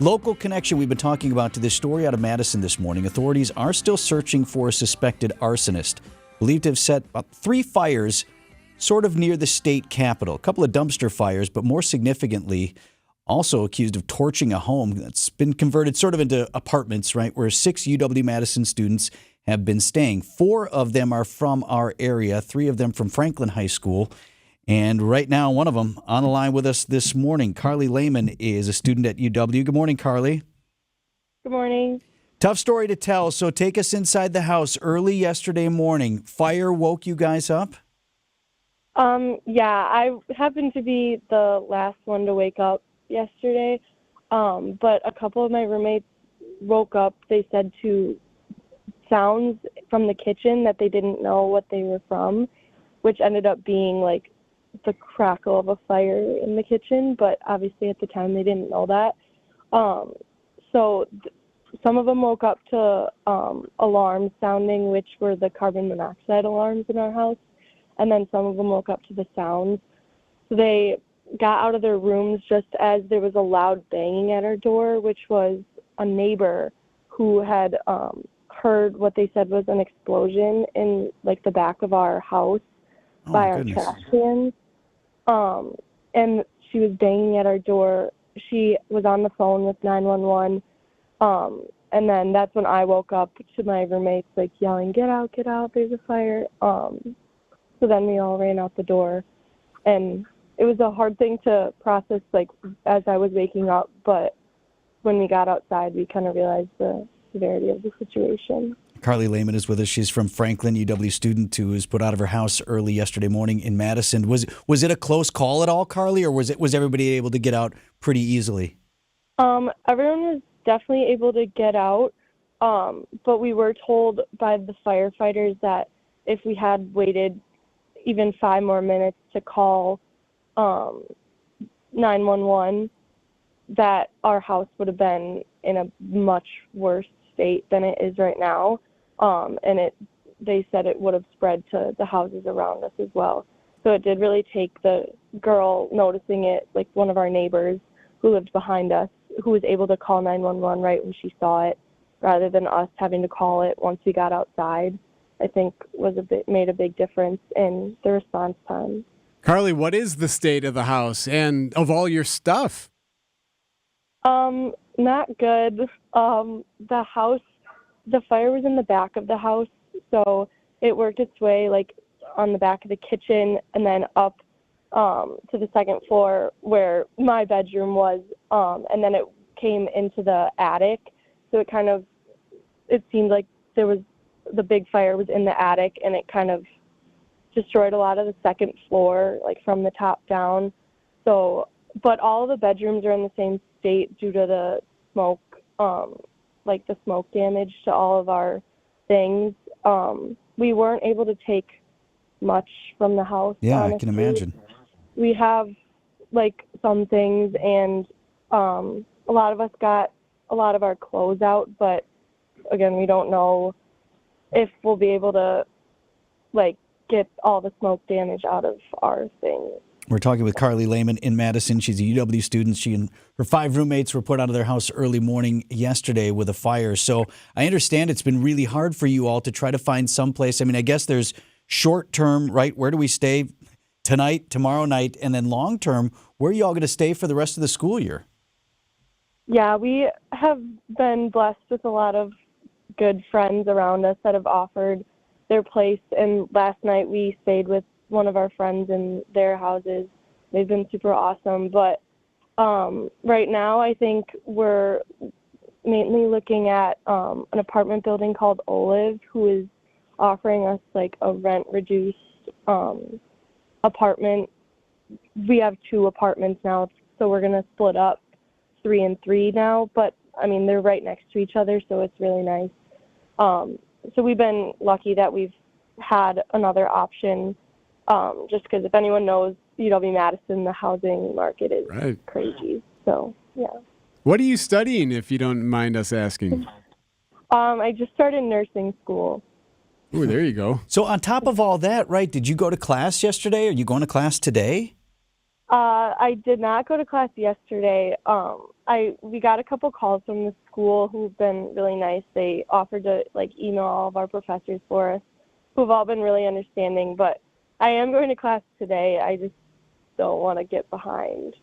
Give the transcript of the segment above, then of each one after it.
Local connection we've been talking about to this story out of Madison this morning. Authorities are still searching for a suspected arsonist, believed to have set about 3 fires sort of near the state capitol. A couple of dumpster fires, but more significantly, also accused of torching a home that's been converted sort of into apartments, right, where 6 UW-Madison students have been staying. 4 of them are from our area, 3 of them from Franklin High School. And right now, one of them on the line with us this morning. Carly Lehman is a student at UW. Good morning, Carly. Good morning. Tough story to tell, so take us inside the house. Early yesterday morning, fire woke you guys up? Yeah, I happened to be the last one to wake up yesterday, but a couple of my roommates woke up, they said, to sounds from the kitchen that they didn't know what they were from, which ended up being like the crackle of a fire in the kitchen, but obviously at the time they didn't know that. Some of them woke up to alarms sounding, which were the carbon monoxide alarms in our house, and then some of them woke up to the sounds. So they got out of their rooms just as there was a loud banging at our door, which was a neighbor who had heard what they said was an explosion in like the back of our house by our trash cans. And she was banging at our door. She was on the phone with 911. And then that's when I woke up to my roommates like yelling, get out, there's a fire. So then we all ran out the door, and it was a hard thing to process like as I was waking up, but when we got outside we kind of realized the severity of the situation. Carly Lehman is with us. She's from Franklin, UW student who was put out of her house early yesterday morning in Madison. Was it a close call at all, Carly, or was everybody able to get out pretty easily? Everyone was definitely able to get out, but we were told by the firefighters that if we had waited even 5 more minutes to call 911, that our house would have been in a much worse state than it is right now. They said it would have spread to the houses around us as well. So it did really take the girl noticing it, like one of our neighbors who lived behind us, who was able to call 911 right when she saw it, rather than us having to call it once we got outside. I think made a big difference in the response time. Carly, what is the state of the house and of all your stuff? Not good. The fire was in the back of the house, so it worked its way like on the back of the kitchen and then up to the second floor where my bedroom was, and then it came into the attic. So it seemed like the big fire was in the attic, and it kind of destroyed a lot of the second floor, like from the top down. So, but all of the bedrooms are in the same state due to the smoke, like the smoke damage to all of our things. We weren't able to take much from the house. Yeah, honestly. I can imagine. We have like some things, and a lot of us got a lot of our clothes out, but again, we don't know if we'll be able to like get all the smoke damage out of our things. We're talking with Carly Lehman in Madison. She's a UW student. She and her 5 roommates were put out of their house early morning yesterday with a fire. So I understand it's been really hard for you all to try to find someplace. I mean, I guess there's short term, right? Where do we stay tonight, tomorrow night? And then long term, where are you all going to stay for the rest of the school year? Yeah, we have been blessed with a lot of good friends around us that have offered their place. And last night we stayed with one of our friends in their houses. They've been super awesome. But right now I think we're mainly looking at an apartment building called Olive, who is offering us like a rent reduced apartment. We have 2 apartments now, so we're going to split up 3 and 3 now. But I mean, they're right next to each other, so it's really nice. So we've been lucky that we've had another option, just because if anyone knows UW-Madison, the housing market is crazy. So, yeah. What are you studying, if you don't mind us asking? I just started nursing school. Ooh, there you go. So on top of all that, right, did you go to class yesterday? Are you going to class today? I did not go to class yesterday. we got a couple calls from the school who've been really nice. They offered to email all of our professors for us, who've all been really understanding. But I am going to class today. I just don't want to get behind.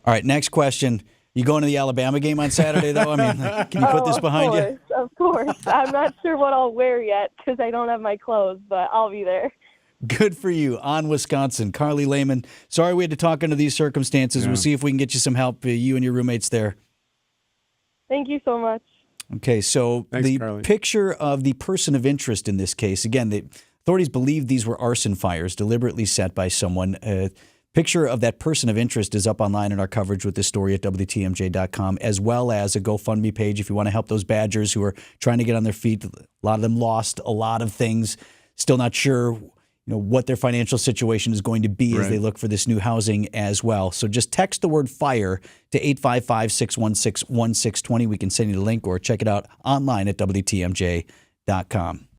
All right, next question. You going to the Alabama game on Saturday, though? I mean, can you put this behind you? Of course. I'm not sure what I'll wear yet because I don't have my clothes, but I'll be there. Good for you. On Wisconsin. Carly Lehman, sorry we had to talk under these circumstances. Yeah. We'll see if we can get you some help, you and your roommates there. Thank you so much. Okay, so Thanks, Carly. Picture of the person of interest in this case, again, the authorities believe these were arson fires deliberately set by someone. Picture of that person of interest is up online in our coverage with this story at WTMJ.com, as well as a GoFundMe page if you want to help those Badgers who are trying to get on their feet. A lot of them lost a lot of things, still not sure what their financial situation is going to be as they look for this new housing as well. So just text the word FIRE to 855-616-1620. We can send you the link or check it out online at WTMJ.com.